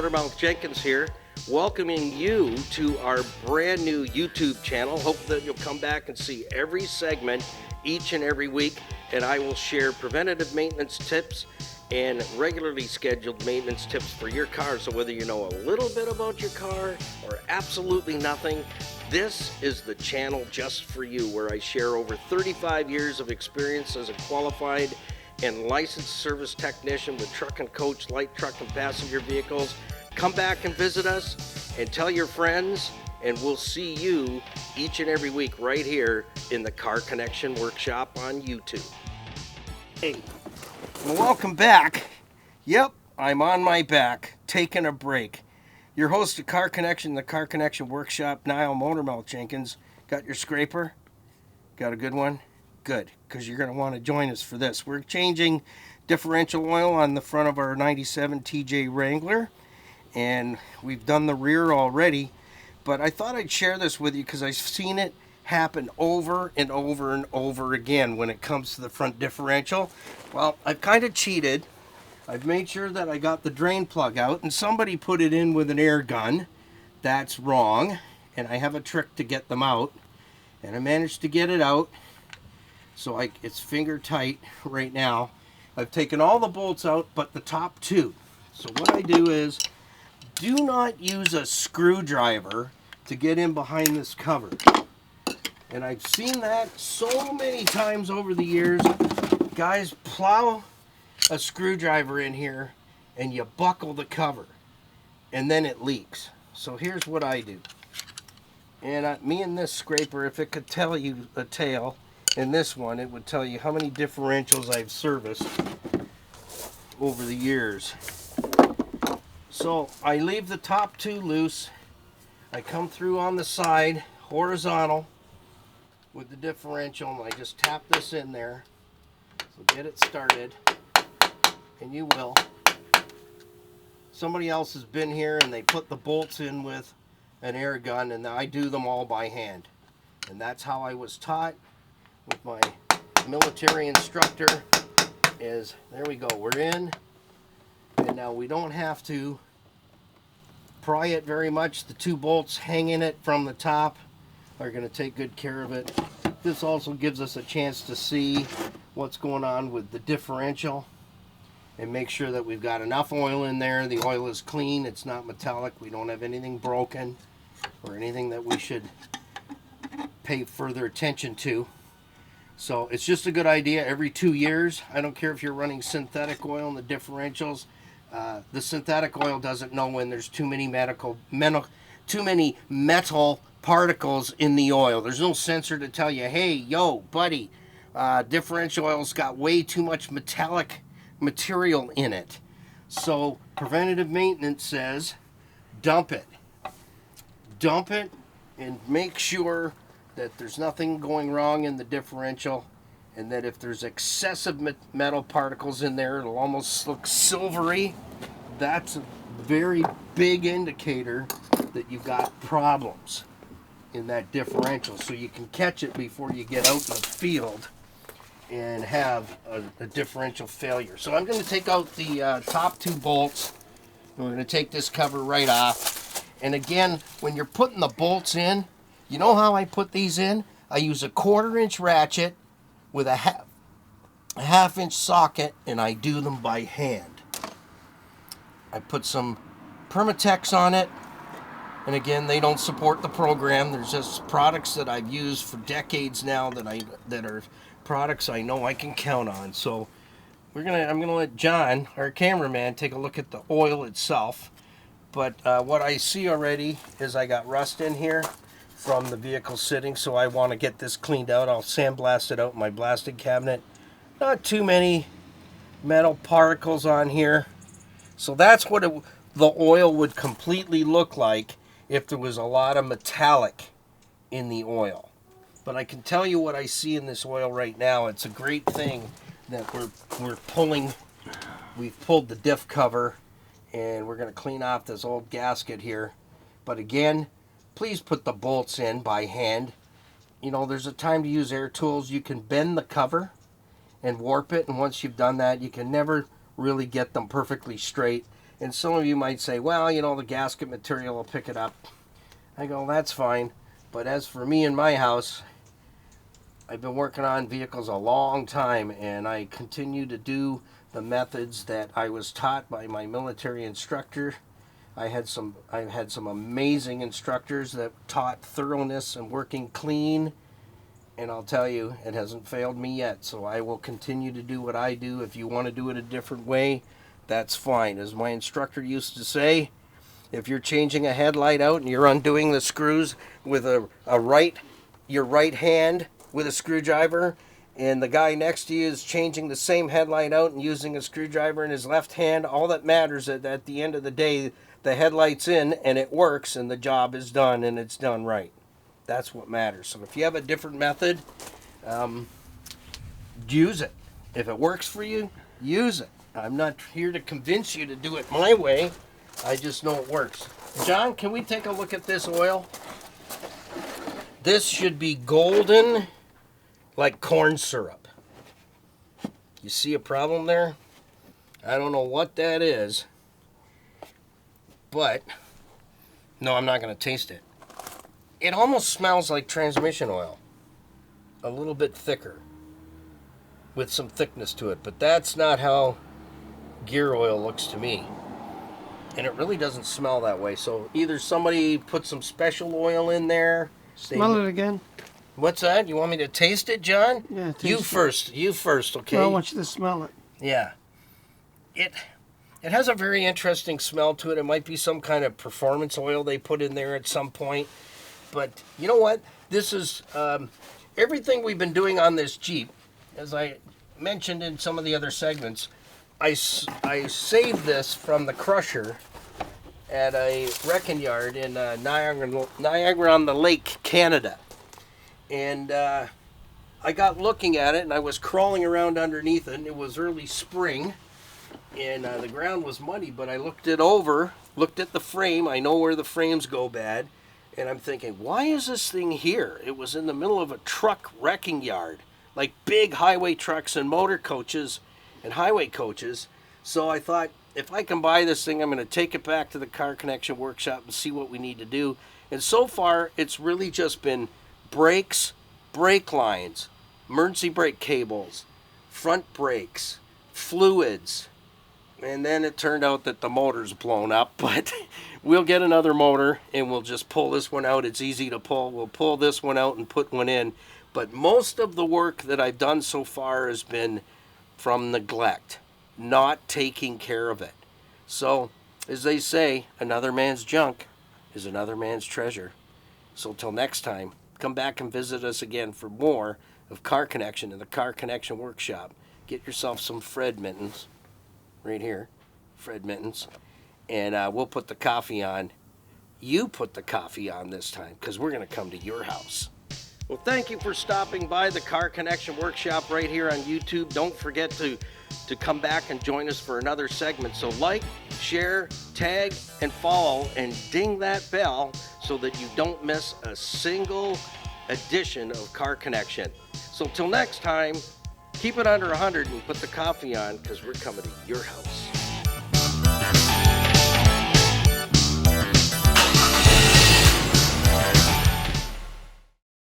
Motormouth Jenkins here, welcoming you to our brand new YouTube channel. Hope that you'll come back and see every segment each and every week, and I will share preventative maintenance tips and regularly scheduled maintenance tips for your car. So whether you know a little bit about your car or absolutely nothing, this is the channel just for you, where I share over 35 years of experience as a qualified and licensed service technician with truck and coach, light truck and passenger vehicles. Come back and visit us and tell your friends, and we'll see you each and every week right here in the Car Connection Workshop on YouTube. Hey, well, welcome back. Yep, I'm on my back, taking a break. Your host of Car Connection, the Car Connection Workshop, Niall Motormouth Jenkins. Got your scraper? Got a good one? Good, because you're going to want to join us for this. We're changing differential oil on the front of our 97 TJ Wrangler, and we've done the rear already, but I thought I'd share this with you because I've seen it happen over and over and over again when it comes to the front differential. Well, I've kind of cheated. I've made sure that I got the drain plug out, and somebody put it in with an air gun. That's wrong, and I have a trick to get them out, and I managed to get it out. So it's finger tight right now. I've taken all the bolts out but the top two. So what I do is, do not use a screwdriver to get in behind this cover. And I've seen that so many times over the years. Guys plow a screwdriver in here and you buckle the cover and then it leaks. So here's what I do. And me and this scraper, if it could tell you a tale, in this one, it would tell you how many differentials I've serviced over the years. So I leave the top two loose. I come through on the side, horizontal, with the differential, and I just tap this in there. So get it started, and you will. Somebody else has been here and they put the bolts in with an air gun, and I do them all by hand. And that's how I was taught with my military instructor. Is there we go, we're in, and now we don't have to pry it very much. The two bolts hanging it from the top are going to take good care of it. This also gives us a chance to see what's going on with the differential and make sure that we've got enough oil in there. The oil is clean, it's not metallic, we don't have anything broken or anything that we should pay further attention to. So it's just a good idea every 2 years. I don't care if you're running synthetic oil in the differentials. The synthetic oil doesn't know when there's too many metal particles in the oil. There's no sensor to tell you, hey, yo, buddy, differential oil's got way too much metallic material in it. So preventative maintenance says dump it. Dump it and make sure that there's nothing going wrong in the differential, and that if there's excessive metal particles in there, it'll almost look silvery. That's a very big indicator that you've got problems in that differential, so you can catch it before you get out in the field and have a differential failure. So I'm going to take out the top two bolts, and we're going to take this cover right off. And again, when you're putting the bolts in, you know how I put these in? I use a 1/4 inch ratchet with a half inch socket, and I do them by hand. I put some Permatex on it, and again, they don't support the program. There's just products that I've used for decades now that are products I know I can count on. So I'm gonna let John, our cameraman, take a look at the oil itself. But what I see already is I got rust in here from the vehicle sitting, so I want to get this cleaned out. I'll sandblast it out in my blasting cabinet. Not too many metal particles on here. So that's what the oil would completely look like if there was a lot of metallic in the oil. But I can tell you what I see in this oil right now. It's a great thing that we're pulling. We've pulled the diff cover, and we're going to clean off this old gasket here. But again, please put the bolts in by hand. You know, there's a time to use air tools. You can bend the cover and warp it, and once you've done that, you can never really get them perfectly straight. And some of you might say, well, you know, the gasket material will pick it up. I go, that's fine. But as for me in my house, I've been working on vehicles a long time, and I continue to do the methods that I was taught by my military instructor. I've had some amazing instructors that taught thoroughness and working clean, and I'll tell you, it hasn't failed me yet. So I will continue to do what I do. If you want to do it a different way, that's fine. As my instructor used to say, if you're changing a headlight out and you're undoing the screws with your right hand with a screwdriver, and the guy next to you is changing the same headlight out and using a screwdriver in his left hand, all that matters is that at the end of the day, the headlight's in and it works and the job is done and it's done right. That's what matters. So if you have a different method, use it. If it works for you, use it. I'm not here to convince you to do it my way. I just know it works. John, can we take a look at this oil? This should be golden like corn syrup. You see a problem there? I don't know what that is, but no, I'm not going to taste it. It almost smells like transmission oil. A little bit thicker with some thickness to it, but that's not how gear oil looks to me. And it really doesn't smell that way. So either somebody put some special oil in there. Smell it again. What's that? You want me to taste it, John? Yeah, taste you it. first. You first, okay? Well, I want you to smell it. Yeah. It has a very interesting smell to it. It might be some kind of performance oil they put in there at some point. But you know what? This is everything we've been doing on this Jeep. As I mentioned in some of the other segments, I saved this from the crusher at a wrecking yard in Niagara-on-the-Lake, Canada. And I got looking at it, and I was crawling around underneath it, and it was early spring, and the ground was muddy, but I looked it over, looked at the frame. I know where the frames go bad, and I'm thinking, why is this thing here? It was in the middle of a truck wrecking yard, like big highway trucks and motor coaches and highway coaches. So I thought, if I can buy this thing, I'm going to take it back to the Car Connection workshop and see what we need to do. And so far, it's really just been brakes, brake lines, emergency brake cables, front brakes, fluids. And then it turned out that the motor's blown up, but we'll get another motor and we'll just pull this one out. It's easy to pull. We'll pull this one out and put one in. But most of the work that I've done so far has been from neglect, not taking care of it. So, as they say, another man's junk is another man's treasure. So till next time, come back and visit us again for more of Car Connection in the Car Connection workshop. Get yourself some Fred mittens, right here, Fred mittens, and we'll put the coffee on. You put the coffee on this time, because we're going to come to your house. Well, thank you for stopping by the Car Connection workshop right here on YouTube. Don't forget to come back and join us for another segment. So like, share, tag, and follow, and ding that bell so that you don't miss a single edition of Car Connection. So till next time, keep it under 100 and put the coffee on, because we're coming to your house.